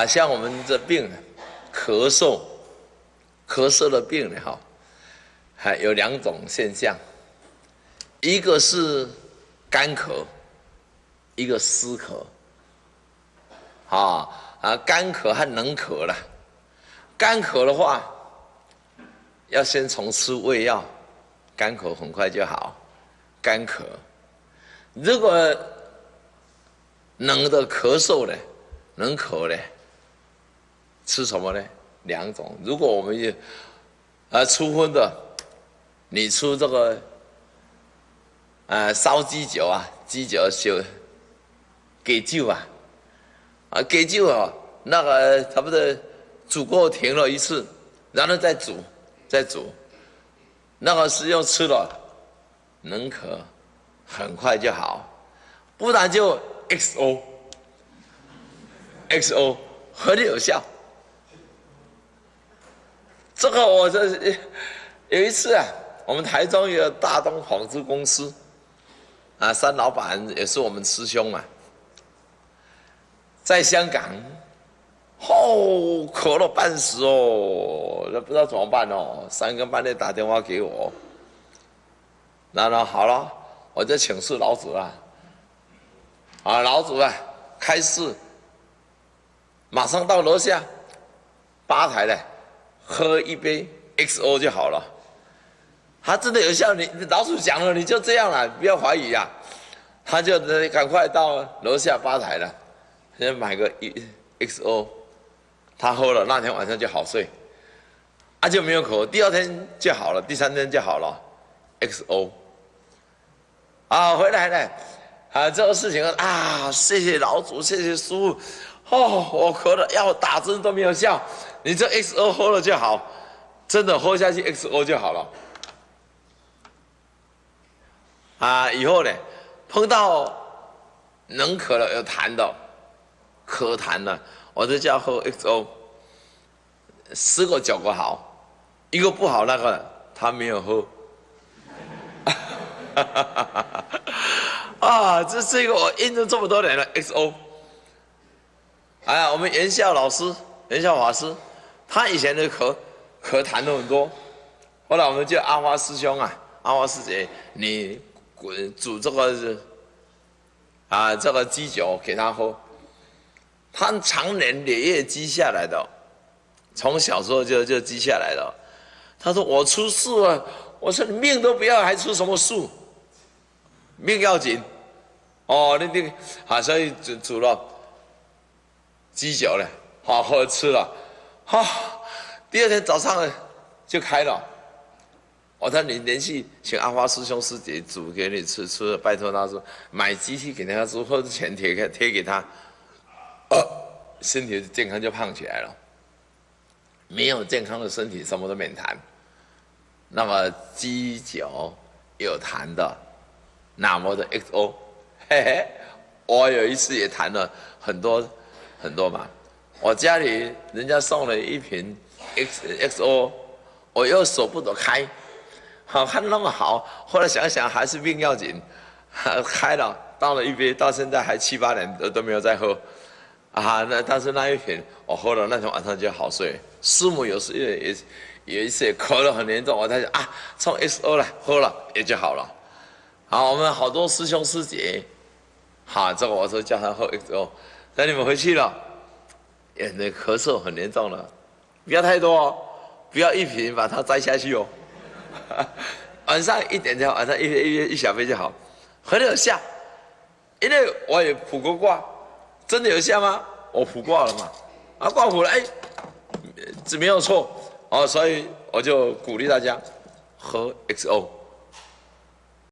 像我们这病咳嗽的病呢，还有2种现象，一个是干咳，一个湿咳。干咳和冷咳啦。干咳的话，要先从吃胃药，干咳很快就好。干咳，如果冷的咳嗽呢，冷咳呢，吃什么呢？2种。如果我们初荤的，你出这个烧鸡酒啊，鸡酒酒给酒啊，给酒啊，那个差不多煮过停了一次，然后再煮，那个是用吃了，冷咳很快就好，不然就 XO 很有效。这个我有一次我们台中有大东纺织公司三老板也是我们师兄嘛，在香港咳了半死哦，不知道怎么办哦，3更半夜打电话给我，然后好了，我就请示老祖老祖开示，马上到楼下吧台呢，喝一杯 XO 就好了。他真的有效，你老祖讲了，你就这样了，不要怀疑他就赶快到楼下吧台了，先买个 XO， 他喝了，那天晚上就好睡，就没有咳，第2天就好了，第3天就好了 ，XO， 回来了，这个事情谢谢老祖，谢谢师父，我咳了，药打针都没有效，你这 XO 喝了就好，真的喝下去 XO 就好了。以后呢，碰到冷咳了有痰的，咳痰了，我就叫喝 XO， 10个9个好，一个不好那个他没有喝。这个我印证这么多年了 XO。我们元孝老师、元孝法师，他以前的咳痰都很多，后来我们叫阿花师兄阿花师姐，你煮这个这个鸡酒给他喝，他长年累月积下来的，从小时候就积下来了。他说我出事了，我说你命都不要，还出什么事？命要紧所以煮了鸡酒了，好喝吃了，第2天早上就开了。我说你连续请阿花师兄师姐煮给你吃了，拜托他说买机器给他煮，或者钱贴给他，身体健康就胖起来了。没有健康的身体，什么都免谈。那么鸡酒有痰的，那么的 XO， 我有一次也谈了很多嘛。我家里人家送了一瓶 XO， 我又舍不得开。看那么好，后来想想还是命要紧，开了倒了一杯，到现在还7、8年都没有再喝，但是那一瓶我喝了，那天晚上就好睡。师母有时有一次也咳了很严重，我才想冲 XO 来喝了也就好了。我们好多师兄师姐，这个我说叫他喝 XO， 等你们回去了，那咳嗽很严重了，不要太多不要一瓶把它摘下去晚上1点就好，晚上一小杯就好，很有效。因为我也卜过卦，真的有效吗？我卜卦了嘛，卦卜了，没有错所以我就鼓励大家喝 XO。